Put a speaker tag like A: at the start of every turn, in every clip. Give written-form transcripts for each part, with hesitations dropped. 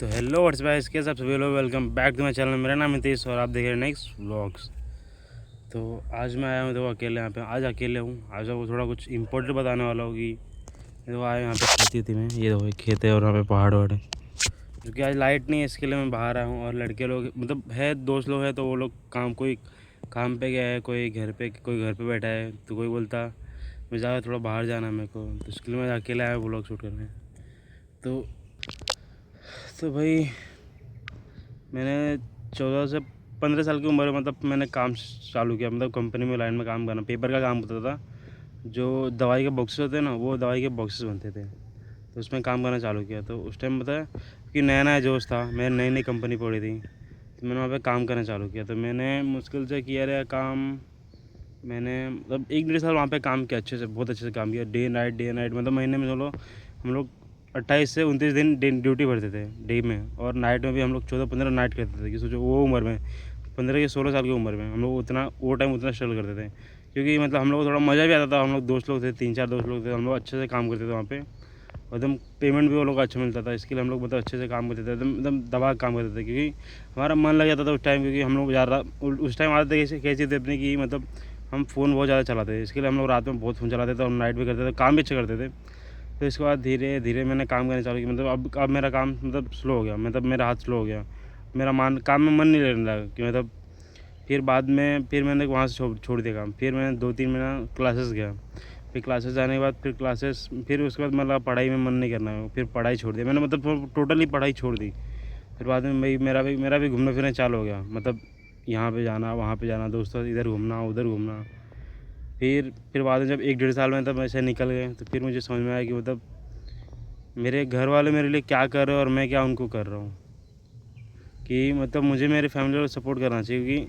A: तो hello what's up guys, कैसे आप सभी लोग, welcome back to my channel. मेरा नाम हितेश और आप देख रहे हैं नेक्स्ट व्लॉग्स। तो आज मैं आया हूँ देखो अकेले यहाँ पे, आज अकेले हूँ। आज आपको थोड़ा कुछ इंपॉर्टेंट बताने वाला होगी। देखो आए यहाँ पे खेती थी मैं, ये देखो खेत है और यहाँ पे पहाड़ वहाड़ है। क्योंकि आज लाइट नहीं है इसके लिए मैं बाहर आया हूँ। और लड़के लोग मतलब है, दोस्त लोग हैं, तो वो लोग कोई काम पे गया है, कोई घर पे बैठा है। तो कोई बोलता मैं ज़्यादा थोड़ा बाहर जाना है मेरे को, तो इसके लिए मैं अकेले आया व्लॉग शूट करने। तो भाई मैंने 14 से 15 साल की उम्र में मतलब मैंने काम चालू किया, मतलब कंपनी में लाइन में काम करना, पेपर का काम होता था। जो दवाई के बॉक्सेस होते हैं ना, वो दवाई के बॉक्सेस बनते थे, तो उसमें काम करना चालू किया। तो उस टाइम पता है कि नया नया जोश था, मेरी नई नई कंपनी पड़ी थी, तो मैंने वहाँ पे काम करना चालू किया। तो मैंने मुश्किल से किया रहा काम, मैंने मतलब 1 डेढ़ साल वहाँ पे काम किया, अच्छे से, बहुत अच्छे से काम किया, डे नाइट मतलब महीने में चलो हम लोग 28 से 29 दिन ड्यूटी भरते थे डे में, और नाइट में भी हम लोग 14-15 नाइट करते थे। कि सोचो वो उम्र में 15 या 16 साल की उम्र में हम लोग वो टाइम उतना स्ट्रगल करते थे। क्योंकि मतलब हम लोग को थोड़ा मज़ा भी आता था, हम लोग दोस्त लोग थे, 3-4 दोस्त लोग थे, हम लोग अच्छे से काम करते थे वहाँ पे। एकदम पेमेंट भी वो लोग का अच्छा मिलता था, इसके लिए हम लोग मतलब अच्छे से काम करते थे, एकदम दबा के काम करते थे। क्योंकि हमारा मन लग जाता था उस टाइम, क्योंकि हम लोग ज़्यादा उस टाइम आदत कैसी थी अपनी की, मतलब हम फ़ोन बहुत ज़्यादा चलाते थे, इसके लिए हम लोग रात में बहुत फ़ोन चलाते थे और नाइट भी करते थे, काम भी अच्छा करते थे। तो इसके बाद धीरे धीरे मैंने काम करना चालू किया, मतलब अब मेरा काम मतलब स्लो हो गया, मतलब मेरा हाथ स्लो हो गया, मेरा काम में मन नहीं लगने लगा कि मतलब। फिर बाद में फिर मैंने वहाँ से छोड़ दिया काम। फिर मैंने 2-3 महीना क्लासेस गया, फिर क्लासेस जाने के बाद फिर उसके बाद मतलब पढ़ाई में मन नहीं करना है, फिर पढ़ाई छोड़ दी मैंने, मतलब टोटली पढ़ाई छोड़ दी। फिर बाद में भाई मेरा भी घूमना फिरना चालू हो गया, मतलब यहाँ पे जाना वहाँ पे जाना, दोस्तों इधर घूमना उधर घूमना। फिर बाद में जब 1-1.5 साल में तब ऐसे निकल गए, तो फिर मुझे समझ में आया कि मतलब मेरे घर वाले मेरे लिए क्या कर रहे हैं और मैं क्या उनको कर रहा हूँ। कि मतलब मुझे मेरे फैमिली को सपोर्ट करना चाहिए, क्योंकि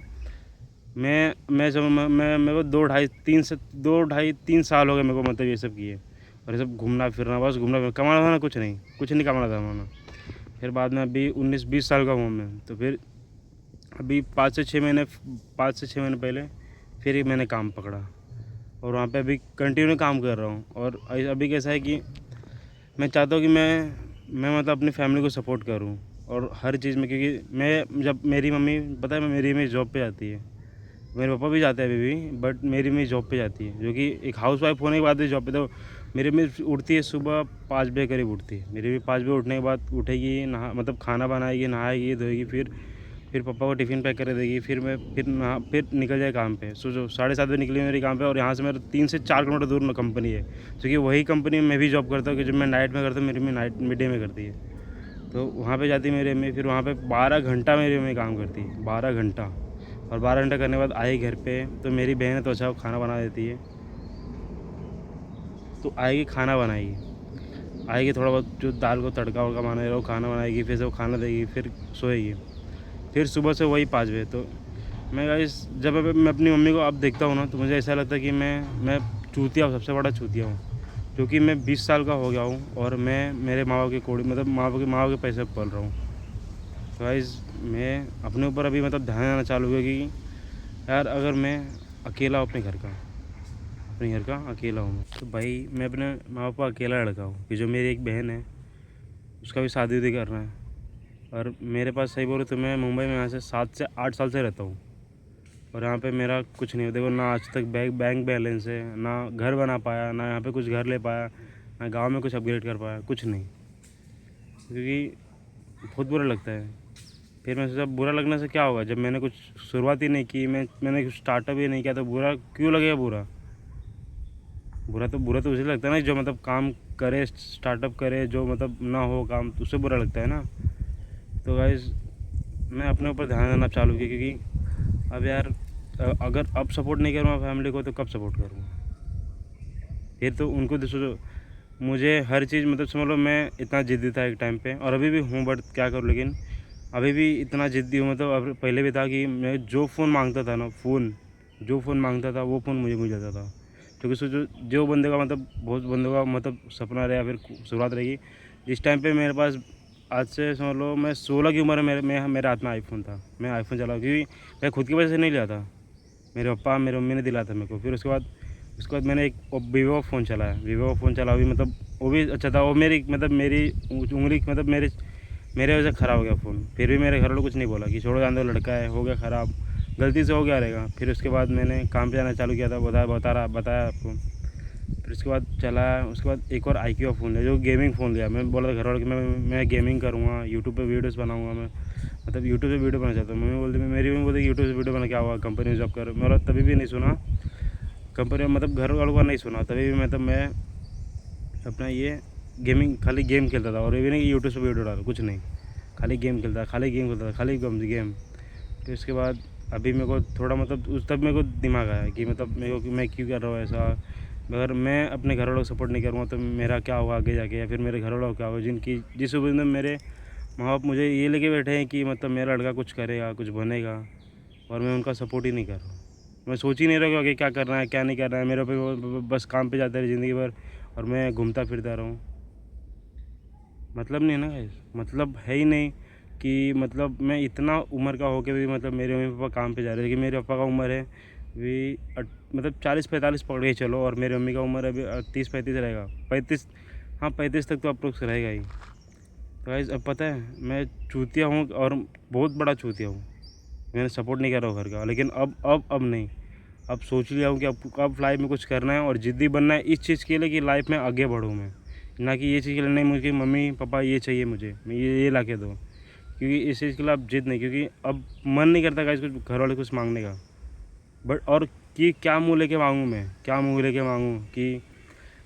A: मैं जब मैं मेरे को 2-2.5-3 साल हो गए मेरे को, मतलब ये सब किए, और ये सब घूमना फिरना, बस घूमना फिरना, कमाना था ना, कुछ नहीं कमाना था हमारा। फिर बाद में अभी 19-20 साल का हूँ मैं, तो फिर अभी 5 से 6 महीने पहले फिर ही मैंने काम पकड़ा, और वहाँ पे अभी कंटिन्यू काम कर रहा हूँ। और अभी कैसा है कि मैं चाहता हूँ कि मैं मतलब अपनी फैमिली को सपोर्ट करूँ और हर चीज़ में। क्योंकि मैं जब मेरी मम्मी पता है, मेरी मम्मी जॉब पे जाती है, मेरे पापा भी जाते हैं अभी भी, बट मेरी मम्मी जॉब पे जाती है, जो कि एक हाउस वाइफ होने के बाद भी जॉब पे। तो मेरी मम्मी उठती है सुबह 5 बजे करीब उठती है, मेरी भी 5 बजे उठने के बाद उठेगी, नहा मतलब खाना बनाएगी, नहाएगी धोएगी, फिर पापा को टिफ़िन पैक कर देगी, फिर निकल जाए काम पे। सोचो 7:30 बजे निकली मेरी काम पे, और यहाँ से मेरा 3 से 4 किलोमीटर दूर कंपनी है, क्योंकि वही कंपनी में मैं भी जॉब करता हूँ, कि जब मैं नाइट में करता हूँ, मेरी मम्मी नाइट मिड डे में करती है। तो वहाँ पे जाती है मेरी मम्मी, फिर वहाँ पे 12 घंटा मेरी मम्मी काम करती है, 12 घंटा। और 12 घंटा करने के बाद आई घर पे, तो मेरी बहन है तो अच्छा खाना बना देती है। तो आएगी खाना बनाएगी, आएगी थोड़ा बहुत जो दाल को तड़का वड़का मारना है वो खाना बनाएगी, फिर से वो खाना देगी, फिर सोएगी, फिर सुबह से वही 5 बजे। तो मैं गाइस जब मैं अपनी मम्मी को अब देखता हूँ ना, तो मुझे ऐसा लगता है कि मैं चूतिया हूँ, सबसे बड़ा चूतिया हूँ। क्योंकि मैं 20 साल का हो गया हूँ और मैं मेरे माँ बाप की कोड़ी, मतलब माँ बाप के पैसे पल रहा हूँ। तो गाइस मैं अपने ऊपर अभी मतलब ध्यान देना चालू किया कि यार अगर मैं अकेला हूँ अपने घर का अकेला हूँ मैं, तो भाई मैं अपने माँ बाप का अकेला लड़का हूँ। कि जो मेरी एक बहन है उसका भी शादी उदी करना है, और मेरे पास सही बोलूँ तो मैं मुंबई में यहाँ से 7 से 8 साल से रहता हूँ, और यहाँ पे मेरा कुछ नहीं। देखो ना आज तक बैंक बैलेंस है, ना घर बना पाया, ना यहाँ पे कुछ घर ले पाया, ना गांव में कुछ अपग्रेड कर पाया, कुछ नहीं। क्योंकि बहुत बुरा लगता है। फिर मैं सोचा बुरा लगने से क्या होगा, जब मैंने कुछ शुरुआत ही नहीं की, मैंने कुछ स्टार्टअप ही नहीं किया, तो बुरा क्यों लगेगा। बुरा तो उसे लगता है ना जो मतलब काम करे, स्टार्टअप करे, जो मतलब ना हो काम, तो उससे बुरा लगता है ना। तो गाइस मैं अपने ऊपर ध्यान देना चालू किया, क्योंकि अब यार अगर अब सपोर्ट नहीं करूँगा फैमिली को, तो कब सपोर्ट करूँगा। फिर तो उनको सोचो, मुझे हर चीज़ मतलब समझ लो, मैं इतना ज़िद्दी था एक टाइम पे, और अभी भी हूँ, बट क्या करूँ। लेकिन अभी भी इतना ज़िद्दी हूँ, मतलब अब पहले भी था कि मैं जो फ़ोन मांगता था ना, जो फ़ोन मांगता था वो फ़ोन मुझे मिल जाता था। क्योंकि सोचो जो बंदे का मतलब बहुत बंदों का मतलब सपना रहे या फिर शुरुआत रहेगी। जिस टाइम पे मेरे पास आज से समझ लो मैं 16 की उम्र में मेरे हाथ में आईफोन था, मैं आईफोन चला, क्योंकि मैं खुद की वजह से नहीं लिया था, मेरे पापा मेरे मम्मी ने दिलाया था मेरे को। फिर उसके बाद मैंने एक वीवो फ़ोन चलाया, भी मतलब वो भी अच्छा था। वो मेरी मतलब मेरी उंगली मतलब मेरे मेरे वजह से ख़राब हो गया फ़ोन। फिर भी मेरे घर वालों कुछ नहीं बोला कि छोड़ो जान दो, लड़का है, हो गया ख़राब, गलती से हो गया रहेगा। फिर उसके बाद मैंने काम पे जाना चालू किया था, बताया आपको। फिर उसके बाद चला, उसके बाद एक और IQ फ़ोन लिया, जो गेमिंग फ़ोन लिया। मैं बोला था घर वालों कि मैं गेमिंग करूँगा, यूट्यूब पे वीडियोस बनाऊँगा, मैं मतलब यूट्यूब पे वीडियो बनाना चाहता हूँ। मेरी मम्मी बोलती कि यूट्यूब से वीडियो बना क्या हुआ, कंपनी में जॉब कर। मैं बोला तभी भी नहीं सुना कंपनी में, मतलब घर वालों का नहीं सुना। तभी भी मतलब मैं अपना ये गेमिंग, खाली गेम खेलता था। और ये भी नहीं कि यूट्यूब से वीडियो डालो, कुछ नहीं, खाली गेम खेलता था, खाली गेम। फिर उसके बाद अभी मेरे को थोड़ा मतलब उस तब मेरे को दिमाग आया कि मतलब मेरे को कि मैं क्यों कर रहा हूँ ऐसा। अगर मैं अपने घर वालों को सपोर्ट नहीं करूँगा तो मेरा क्या होगा आगे जाके, या फिर मेरे घर वालों को क्या होगा, जिस उम्मीद में मेरे माँ बाप मुझे ये लेके बैठे हैं कि मतलब मेरा लड़का कुछ करेगा, कुछ बनेगा, और मैं उनका सपोर्ट ही नहीं कर रहा हूँ। मैं सोच ही नहीं रहा कि आगे क्या करना है, क्या नहीं करना है। मेरे पे बस काम पे जाते रहे ज़िंदगी भर, और मैं घूमता फिरता रहा हूँ। मतलब नहीं है ना गाइस, मतलब है ही नहीं कि मतलब मैं इतना उम्र का होके भी मतलब मेरे मम्मी पापा काम पे जा रहे हैं। लेकिन मेरे पापा का उम्र है भी मतलब 40-45 पकड़ के चलो, और मेरी मम्मी का उम्र अभी 30-35 रहेगा, 35, हाँ 35 तक तो अप्रोक्स रहेगा ही। तो गाइस अब पता है मैं चूतिया हूँ, और बहुत बड़ा चूतिया हूँ। मैंने सपोर्ट नहीं कर रहा हूँ घर का, लेकिन अब नहीं, अब सोच लिया हूँ कि अब लाइफ में कुछ करना है, और ज़िद्दी बनना है इस चीज़ के लिए कि लाइफ में आगे बढ़ूँ मैं, ना कि ये चीज़ के लिए नहीं मुझे मम्मी पापा ये चाहिए मुझे, मैं ये ला के दो। क्योंकि इस चीज़ के लिए अब जिद नहीं, क्योंकि अब मन नहीं करता गाइस कुछ घर वाले कुछ मांगने का। बट और कि क्या मुँह लेके मांगूँ मैं, क्या मुँह लेके मांगूँ कि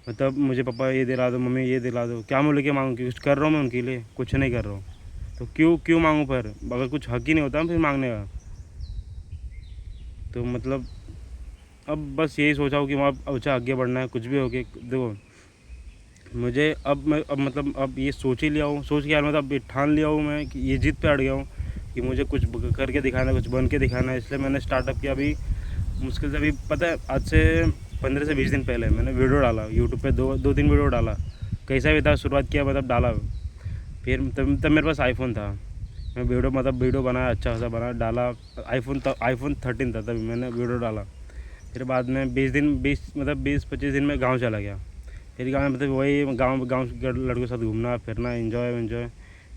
A: मतलब मुझे पापा ये दिला दो, मम्मी ये दिला दो, क्या मुँह लेके मांगूँ कि कुछ कर रहा हूँ मैं उनके लिए, कुछ नहीं कर रहा हूँ। तो क्यों मांगूँ, पर अगर कुछ हक ही नहीं होता फिर मांगने का। तो मतलब अब बस यही सोचा हूँ कि वहाँ अच्छा आगे बढ़ना है, कुछ भी हो के देखो मुझे। अब मतलब अब ये सोच ही लिया हूँ, सोच के यार मतलब ये ठान लिया हूँ मैं कि ये जिद पे अड़ गया हूँ कि मुझे कुछ करके दिखाना है, कुछ बन के दिखाना है। इसलिए मैंने स्टार्टअप किया। अभी मुश्किल से, अभी पता है आज से 15 से 20 दिन पहले मैंने वीडियो डाला यूट्यूब पे, दो तीन वीडियो डाला। कैसा भी था, शुरुआत किया मतलब डाला। फिर तब मेरे पास आईफोन था। मैं वीडियो बनाया, अच्छा खासा बना डाला। आईफोन 13 था तभी मैंने वीडियो डाला। फिर बाद में 20-25 दिन में गाँव चला गया। फिर गाँव में मतलब वही गाँव गाँव के लड़कों के साथ घूमना फिरना, एंजॉय।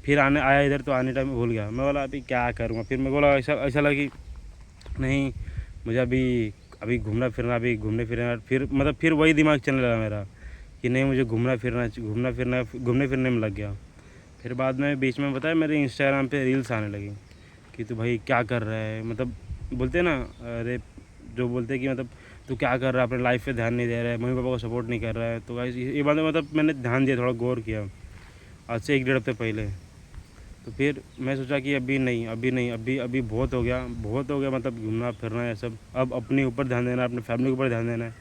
A: फिर आया इधर, तो आने टाइम में भूल गया। मैं बोला अभी क्या करूँगा। फिर मेरे को बोला ऐसा लगा कि नहीं, मुझे अभी अभी घूमना फिरना, अभी घूमने फिरना। फिर वही दिमाग चलने लगा मेरा कि नहीं, मुझे घूमने फिरने में लग गया। फिर बाद में बीच में बताया मेरे इंस्टाग्राम पे रील्स आने लगी कि तू भाई क्या कर रहा है, मतलब बोलते हैं ना, अरे जो बोलते हैं कि मतलब तू क्या कर रहा है, अपने लाइफ पे ध्यान नहीं दे रहा है, मम्मी पापा को सपोर्ट नहीं कर रहा है। तो गाइस ये बात में मतलब मैंने ध्यान दिया, थोड़ा गौर किया आज से 1-1.5 हफ्ते पहले। तो फिर मैं सोचा कि अभी नहीं, अभी बहुत हो गया, मतलब घूमना फिरना है सब। अब अपने ऊपर ध्यान देना है, अपने फैमिली के ऊपर ध्यान देना है।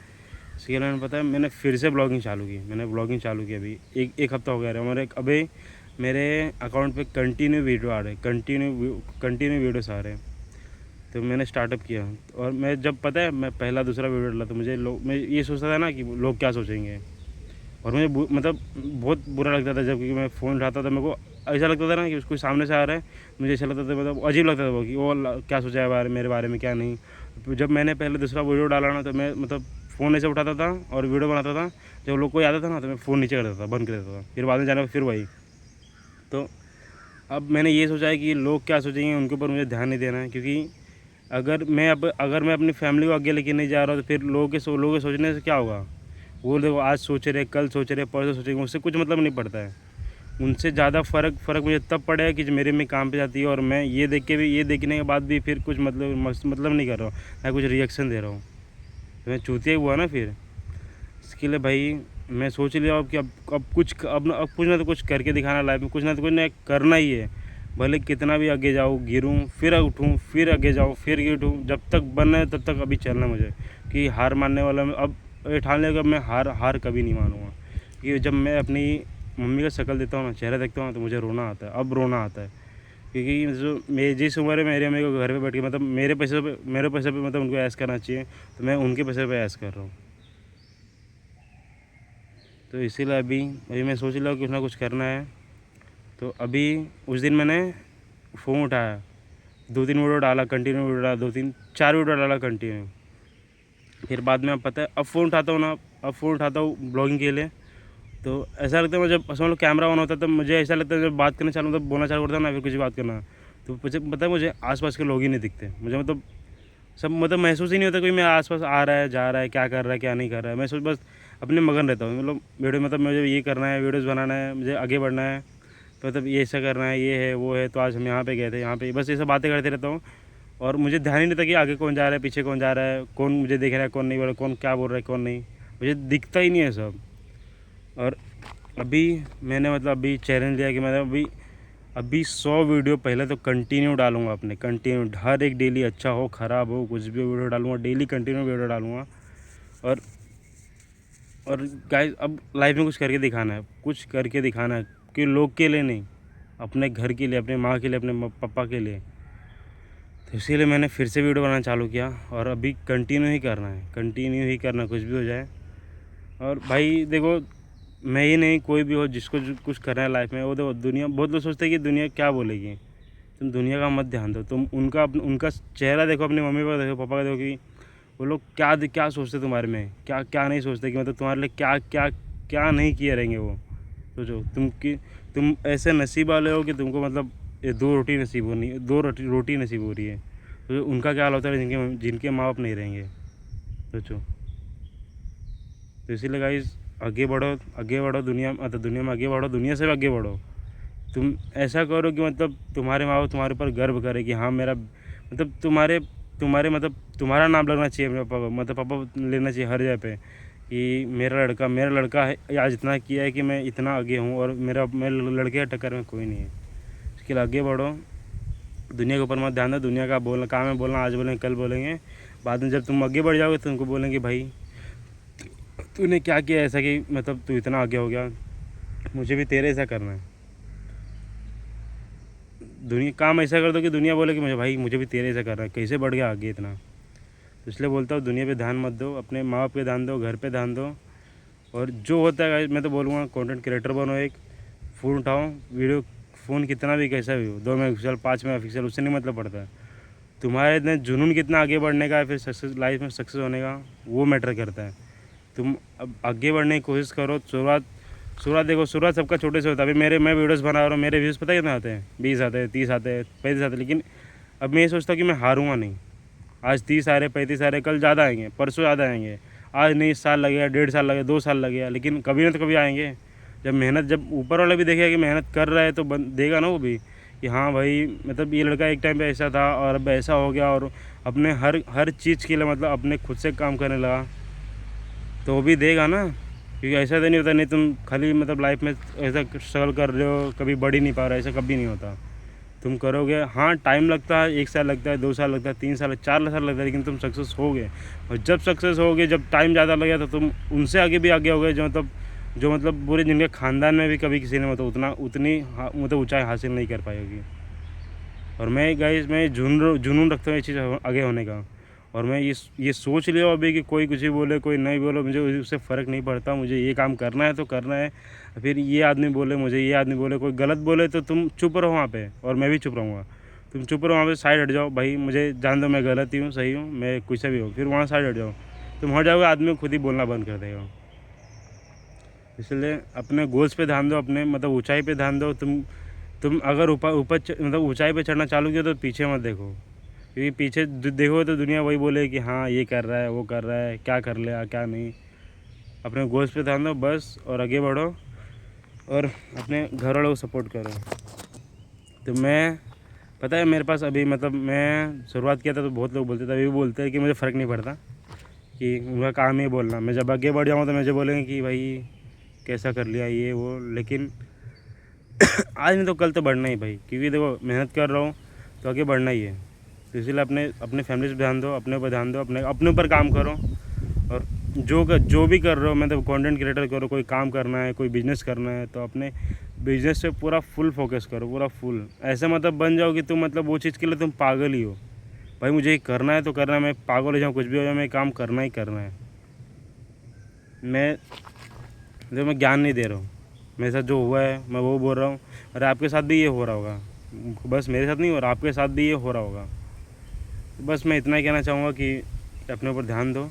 A: इसके लिए मैंने पता है मैंने फिर से ब्लॉगिंग चालू की अभी एक हफ्ता हो गया है। हमारे अभी मेरे अकाउंट पे कंटिन्यू वीडियो आ रहे हैं, कंटिन्यू वीडियोस आ रहे हैं। तो मैंने स्टार्टअप किया। और मैं जब पता है मैं पहला दूसरा वीडियो डाला तो मैं ये सोचता था ना कि लोग क्या सोचेंगे। और मुझे मतलब बहुत बुरा लगता था जब कि मैं फ़ोन उठाता था, मेरे को ऐसा लगता था ना कि उसको सामने से आ रहा है। मुझे ऐसा लगता था, मतलब अजीब लगता था वो कि वो क्या सोचा है मेरे बारे में, क्या नहीं। तो जब मैंने पहले दूसरा वीडियो डाला ना, तो मैं मतलब फ़ोन ऐसे उठाता था और वीडियो बनाता था। जब लोग कोई आता था ना तो मैं फ़ोन नीचे कर देता था, बंद कर देता था। फिर बाद में जाने फिर वही। तो अब मैंने ये सोचा है कि लोग क्या सोचेंगे उनके ऊपर मुझे ध्यान नहीं देना है। क्योंकि अगर मैं अपनी फैमिली को आगे लेके नहीं जा रहा हूँ तो फिर लोगों के सोचने से क्या होगा। वो देखो आज सोच रहे, कल सोच रहे, परसों सोचेंगे, उससे कुछ मतलब नहीं पड़ता है। उनसे ज़्यादा फ़र्क मुझे तब पड़ेगा कि जो मेरे में काम पे जाती है, और मैं ये देखने के बाद भी फिर कुछ मतलब नहीं कर रहा हूँ, ना कुछ रिएक्शन दे रहा हूँ। तो मैं चूतिया हुआ ना फिर। इसके लिए भाई मैं सोच लिया अब कि अब कुछ ना तो कुछ करके दिखाना लाइफ में, कुछ ना तो कुछ ना करना ही है। भले कितना भी आगे जाऊँ, गिरूँ फिर उठूँ, फिर आगे जाऊँ फिर गिरूँ, जब तक बनना है तब तक अभी चलना मुझे। कि हार मानने वाला मैं अब ये ठान लिया कि मैं हार कभी नहीं मानूंगा। कि जब मैं अपनी मम्मी का शक्ल देता हूँ ना, चेहरा देखता हूँ ना, तो मुझे रोना आता है, अब रोना आता है। क्योंकि जो मैं जिस उम्र में मेरी मम्मी को घर पे बैठ के मतलब मेरे पैसे पे मतलब उनको ऐश करना चाहिए, तो मैं उनके पैसे पे ऐश कर रहा हूँ। तो इसीलिए अभी मैं सोच लिया कुछ ना कुछ करना है। तो अभी उस दिन मैंने फ़ोन उठाया, 2-3 वीडियो डाला कंटिन्यू, वीडियो डाला 2-3-4 वीडियो डाला कंटिन्यू। फिर बाद में अब पता है अब फ़ोन उठाता हूँ ब्लॉगिंग के लिए, तो ऐसा लगता है मुझे, समझ लो कैमरा ऑन होता है तो मुझे ऐसा लगता है जब बात करना चालू, मतलब बोलना चालू करता हूँ ना, फिर कुछ बात करना, तो मुझे पता है मुझे आसपास के लोग ही नहीं दिखते मुझे, मतलब सब, मतलब महसूस ही नहीं होता कोई मेरे आसपास आ रहा है, जा रहा है, क्या कर रहा है, क्या नहीं कर रहा है। मैं सोच बस अपने मगन रहता हूँ, मतलब वीडियो, मतलब मुझे ये करना है, वीडियोज़ बनाना है, मुझे आगे बढ़ना है, तो मतलब ये ऐसा करना है, ये है वो है, तो आज हम यहाँ पे गए थे, यहाँ पे, बस ये सब बातें करते रहता हूँ। और मुझे ध्यान ही नहीं था कि आगे कौन जा रहा है, पीछे कौन जा रहा है, कौन मुझे देख रहा है, कौन नहीं बोल रहा, कौन क्या बोल रहा है, कौन नहीं, मुझे दिखता ही नहीं है सब। और अभी मैंने मतलब अभी चैलेंज लिया कि मैं अभी 100 वीडियो पहले तो कंटिन्यू डालूंगा अपने, कंटिन्यू हर एक डेली, अच्छा हो ख़राब हो कुछ भी, वीडियो डालूंगा डेली, कंटिन्यू वीडियो डालूंगा। और और गाइस अब लाइफ में कुछ करके दिखाना है, कुछ करके दिखाना है, कि लोग के लिए नहीं, अपने घर के लिए, अपने माँ के लिए, अपने पापा के लिए। तो इसीलिए मैंने फिर से वीडियो बनाना चालू किया, और अभी कंटिन्यू ही करना है, कंटिन्यू ही करना, कुछ भी हो जाए। और भाई देखो, मैं ही नहीं, कोई भी हो जिसको जो कुछ करना है लाइफ में, वो देखो दुनिया, बहुत लोग सोचते हैं कि दुनिया क्या बोलेगी, तुम दुनिया का मत ध्यान दो, तुम उनका चेहरा देखो, अपने मम्मी पापा देखो, पापा का देखो, कि वो लोग क्या क्या सोचते तुम्हारे में, क्या क्या नहीं सोचते, कि मतलब तुम्हारे लिए क्या क्या क्या नहीं किए रहेंगे वो। सोचो तुम ऐसे नसीब वाले हो कि तुमको मतलब ये 2 रोटी नसीब होनी, 2 रोटी नसीब हो रही है, तो उनका क्या हाल होता है जिनके जिनके माँ बाप नहीं रहेंगे। सोचो। तो इसीलिए गाइस, आगे बढ़ो, आगे बढ़ो, दुनिया, मतलब दुनिया में आगे बढ़ो, दुनिया से भी आगे बढ़ो। तुम ऐसा करो कि मतलब तुम्हारे माँ बाप तुम्हारे ऊपर गर्व करे कि हाँ मेरा, मतलब तुम्हारे तुम्हारे मतलब तुम्हारा नाम लगना चाहिए मेरे पापा, मतलब पापा लेना चाहिए हर जगह पे, कि मेरा लड़का है, आज इतना किया है कि मैं इतना आगे हूँ, और मेरे लड़के का टक्कर में कोई नहीं है। इसके लिए आगे बढ़ो, दुनिया के ऊपर मत ध्यान दो। दुनिया का बोलना, काम है बोलना, आज बोलेंगे कल बोलेंगे, बाद में जब तुम आगे बढ़ जाओगे तो तुमको बोलेंगे भाई तूने क्या किया ऐसा कि मतलब तू इतना आगे हो गया, मुझे भी तेरे ऐसा करना है। दुनिया काम ऐसा कर दो कि दुनिया बोले कि मुझे भी तेरे ऐसा करना है, कैसे बढ़ गया आगे इतना। तो इसलिए बोलता हूँ दुनिया पे ध्यान मत दो, अपने माँ बाप पे ध्यान दो, घर पे ध्यान दो। और जो होता है guys, मैं तो बोलूँगा कंटेंट क्रिएटर बनो, एक फ़ोन उठाओ, वीडियो, फ़ोन कितना भी कैसा भी हो, 2 मेगापिक्सल 5 मेगापिक्सल, उससे नहीं मतलब पड़ता है। तुम्हारे इतने जुनून कितना आगे बढ़ने का है, फिर सक्सेस, लाइफ में सक्सेस होने का, वो मैटर करता है। तुम अब आगे बढ़ने की कोशिश करो। शुरुआत देखो, शुरुआत सबका छोटे से होता है। अभी मैं वीडियोस बना रहा हूँ, मेरे व्यूज़ पता है कितने आते हैं, 20 आते हैं, 30 आते हैं, 35 आते हैं। लेकिन अब मैं ये सोचता हूँ कि मैं हारूंगा नहीं। आज 30 आ रहे, 35 आ रहे, कल ज़्यादा आएंगे, परसों ज़्यादा आएंगे, आज नहीं, साल लगेगा, 1.5 साल लगेगा, 2 साल लगेगा, लेकिन कभी ना तो कभी आएंगे। जब मेहनत, जब ऊपर वाला भी देखेगा कि मेहनत कर रहा है, तो देगा ना वो भी कि हाँ भाई, मतलब ये लड़का एक टाइम पे ऐसा था और अब ऐसा हो गया, और अपने हर हर चीज़ के लिए मतलब अपने खुद से काम करने लगा, तो वो भी देगा ना। क्योंकि ऐसा तो नहीं होता, नहीं तुम खाली मतलब लाइफ में ऐसा स्ट्रगल कर रहे हो, कभी बढ़ ही नहीं पा रहा, ऐसा कभी नहीं होता। तुम करोगे, हाँ टाइम लगता है, 1 साल लगता है, 2 साल लगता है, 3 साल, 4 साल लगता है, लेकिन तुम सक्सेस होगे। और जब सक्सेस होगे, जब टाइम ज़्यादा लगेगा, तो तुम उनसे आगे भी आगे होगे, जो मतलब पूरे जिनके ख़ानदान में भी कभी किसी ने मतलब उतनी मतलब ऊंचाई हासिल नहीं कर पाई होगी। और मैं गाइस, मैं जुनून रखता हूँ ये चीज़ आगे होने का। और मैं ये सोच लिया अभी कि कोई कुछ भी बोले, कोई नहीं बोले, मुझे उससे फ़र्क नहीं पड़ता। मुझे ये काम करना है तो करना है। फिर ये आदमी बोले, मुझे ये आदमी बोले, कोई गलत बोले तो तुम चुप रहो वहाँ पे, और मैं भी चुप रहूँगा। तुम चुप रहो वहाँ पे, साइड हट जाओ भाई, मुझे जान दो मैं गलत ही हूँ, सही हूँ, मैं कुछ से भी हूँ, फिर वहाँ साइड हट जाओ। तुम हट जाओगे, आदमी खुद ही बोलना बंद कर देगा। इसलिए अपने गोल्स पे ध्यान दो, अपने मतलब ऊंचाई पे ध्यान दो। तुम अगर ऊपर ऊपर मतलब ऊंचाई पे चढ़ना चालू किया तो पीछे मत देखो, क्योंकि पीछे देखो तो दुनिया वही बोले कि हाँ ये कर रहा है, वो कर रहा है, क्या कर लिया क्या नहीं। अपने गोल्स पे ध्यान दो बस, और आगे बढ़ो, और अपने घर वालों को सपोर्ट करो। तो मैं, पता है मेरे पास अभी, मतलब मैं शुरुआत किया था तो बहुत लोग बोलते थे, अभी भी बोलते हैं कि मुझे फ़र्क नहीं पड़ता, कि उनका काम ही बोलना। मैं जब आगे बढ़ जाऊँगा तो मुझे बोलेंगे कि भाई कैसा कर लिया ये वो। लेकिन आज नहीं तो कल तो बढ़ना ही भाई, क्योंकि देखो मेहनत कर रहा हूँ तो आगे बढ़ना ही है। तो इसीलिए अपने फैमिली पे ध्यान दो, अपने ऊपर ध्यान दो, अपने ऊपर काम करो। और जो भी कर रहे हो, मतलब कंटेंट क्रिएटर करो, कोई काम करना है, कोई बिज़नेस करना है, तो अपने बिज़नेस पे पूरा फुल फोकस करो, पूरा फुल। ऐसे मतलब बन जाओ कि तुम मतलब वो चीज़ के लिए तुम पागल ही हो। भाई मुझे ये करना है तो करना है, मैं पागल हो जाऊँ, कुछ भी हो जाए, मैं काम करना ही करना है। मैं ज्ञान नहीं दे रहा हूँ, मेरे साथ जो हुआ है मैं वो बोल रहा हूँ। और आपके साथ भी ये हो रहा होगा, बस मेरे साथ नहीं हो रहा, आपके साथ भी ये हो रहा होगा। बस मैं इतना ही कहना चाहूँगा कि अपने ऊपर ध्यान दो,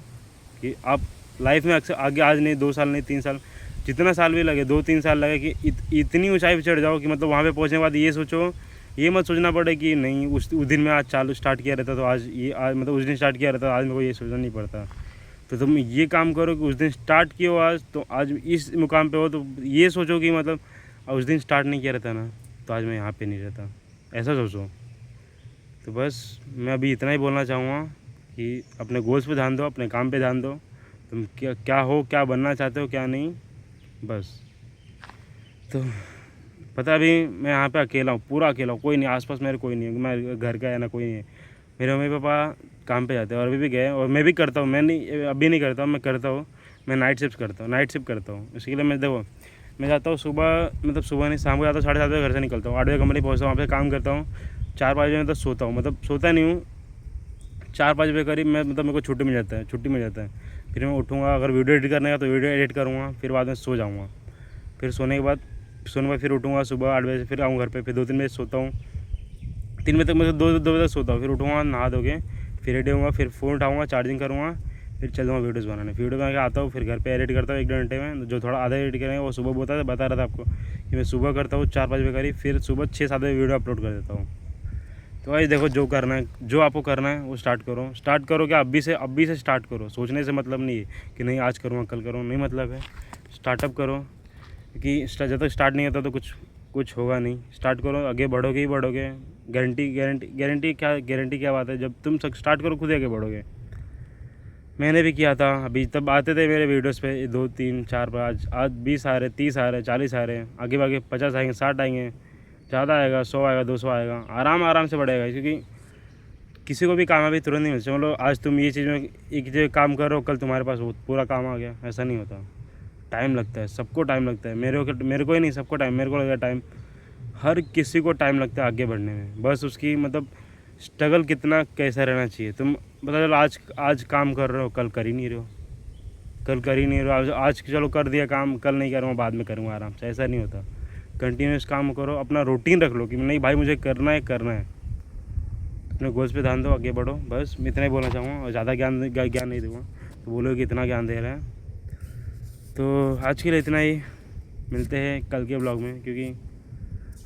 A: कि आप लाइफ में अक्सर आगे, आज नहीं, 2 साल नहीं, 3 साल, जितना साल भी लगे, 2-3 साल लगे कि इतनी ऊंचाई पे चढ़ जाओ कि मतलब वहाँ पे पहुँचने के बाद ये सोचो, ये मत सोचना पड़े कि नहीं उस दिन में आज स्टार्ट किया रहता तो आज मतलब उस दिन स्टार्ट किया रहता, आज मेरे को ये सोचना नहीं पड़ता। तो तुम ये काम करो कि उस दिन स्टार्ट किए हो आज, तो आज इस मुकाम पे हो, तो ये सोचो कि मतलब उस दिन स्टार्ट नहीं किया रहता ना तो आज मैं यहाँ पे नहीं रहता, ऐसा सोचो। तो बस मैं अभी इतना ही बोलना चाहूँगा कि अपने गोल्स पे ध्यान दो, अपने काम पे ध्यान दो। तुम क्या हो, क्या बनना चाहते हो, क्या नहीं, बस। तो पता है अभी मैं यहाँ पे अकेला हूँ, पूरा अकेला हूँ, कोई नहीं आसपास, मेरे कोई नहीं है, मैं घर का है ना कोई नहीं है। मेरे मम्मी पापा काम पे जाते हैं और अभी भी गए, और मैं भी करता हूँ, मैं नहीं अभी नहीं करता हूँ, मैं करता हूँ, मैं नाइट शिफ्ट करता हूँ। इसी के लिए मैं देखो, मैं जाता हूँ सुबह, मतलब सुबह नहीं शाम को जाता हूँ, 7:30 बजे घर से निकलता हूँ, 8 बजे कंपनी पहुँचता हूँ, वहाँ पे काम करता हूँ, 4-5 बजे मतलब सोता हूँ, मतलब सोता नहीं हूँ, 4-5 बजे करीब मैं मतलब मेरे को छुट्टी मिल जाता है। फिर मैं उठूँगा, अगर वीडियो एडिट करने का तो वीडियो एडिट करूँगा, फिर बाद में सो जाऊँगा। फिर सोने के बाद फिर उठूँगा सुबह 8 बजे, फिर आऊँ घर पे, फिर 2-3 बजे सोता हूँ, 3 बजे तक, मतलब 2 बजे तक सोता हूँ। फिर उठूँगा, नहा धो के फिर रेडी होऊंगा, फिर फ़ोन उठाऊँगा, चार्जिंग करूँगा, फिर चल दूँगा वीडियोज़ बनाने। वीडियो बना के आता हूँ, फिर घर पे एडिट करता हूँ 1-2 घंटे में। जो थोड़ा आधा एडिट करेंगे वो सुबह बता रहा था आपको कि मैं सुबह करता हूँ 4-5 बजे करीब, फिर सुबह 6-7 बजे वीडियो अपलोड कर देता हूँ। तो भाई देखो, जो करना है, जो आपको करना है वो स्टार्ट करो क्या, अभी से स्टार्ट करो। सोचने से मतलब नहीं है कि नहीं आज करूँगा कल करूँगा, नहीं, मतलब है स्टार्टअप करो, कि जब तक स्टार्ट नहीं होता तो कुछ होगा नहीं। स्टार्ट करो, आगे बढ़ोगे ही बढ़ोगे। गारंटी क्या बात है, जब तुम स्टार्ट करो खुद ही आगे बढ़ोगे। मैंने भी किया था, अभी तब आते थे मेरे वीडियोस पे 2, 3, 4, 5, आज 20 आ रहे, 30 आ रहे, 40 आ रहे, आगे 50 आएंगे, 60 आएंगे, ज़्यादा आएगा, 100 आएगा, 200 आएगा, आराम से बढ़ेगा। क्योंकि किसी को भी कामयाबी तुरंत नहीं मिलती। चलो आज तुम ये चीज़ में एक जगह काम कर रहे हो, कल तुम्हारे पास वो पूरा काम आ गया, ऐसा नहीं होता। टाइम लगता है, सबको टाइम लगता है, मेरे को ही नहीं, सबको टाइम, मेरे को लगता है टाइम, हर किसी को टाइम लगता है आगे बढ़ने में। बस उसकी मतलब स्ट्रगल कितना कैसा रहना चाहिए। तुम मतलब आज काम कर रहे हो, कल कर ही नहीं रहे हो, आज चलो कर दिया काम, कल नहीं करूँगा, बाद में करूँगा आराम से, ऐसा नहीं होता। कंटिन्यूस काम करो, अपना रूटीन रख लो कि नहीं भाई मुझे करना है, अपने गोल्स पे ध्यान दो, आगे बढ़ो। बस मैं इतना ही बोलना चाहूँगा, और ज़्यादा ज्ञान नहीं दूँगा, तो बोलोगे कि इतना ज्ञान दे रहा है। तो आज के लिए इतना ही, मिलते हैं कल के ब्लॉग में, क्योंकि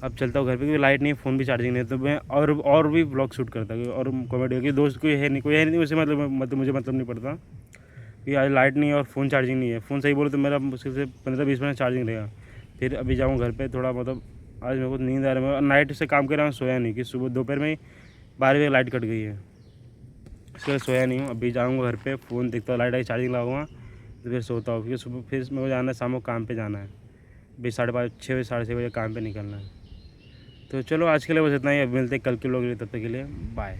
A: अब चलता हूँ घर पे, क्योंकि लाइट नहीं है, फ़ोन भी चार्जिंग नहीं है। तो मैं और भी ब्लॉग शूट करता हूँ और कॉमेडी, क्योंकि दोस्त कोई है नहीं, उसे मतलब मुझे मतलब नहीं पड़ता कि आज लाइट नहीं है और फ़ोन चार्जिंग नहीं है। फ़ोन सही बोलो तो मेरा मुश्किल से 15-20 मिनट चार्जिंग रहेगा। फिर अभी जाऊँ घर पे, थोड़ा मतलब आज मेरे को नींद आ रहा है, नाइट से काम कर रहा हूँ, सोया नहीं, कि सुबह दोपहर में 12 बजे लाइट कट गई है, इसके लिए सोया नहीं हूँ। अभी जाऊँगा घर पे, फ़ोन देखता हूँ, लाइट आई चार्जिंग लगाऊँगा, तो फिर सोता हूँ। फिर सुबह फिर मेरे को जाना है, शाम को काम पे जाना है, अभी 5:30, 6 बजे, 6:30 बजे काम पे निकलना है। तो चलो आज के लिए बस इतना ही, अब मिलते हैं कल के लोग, तब तक के लिए बाय।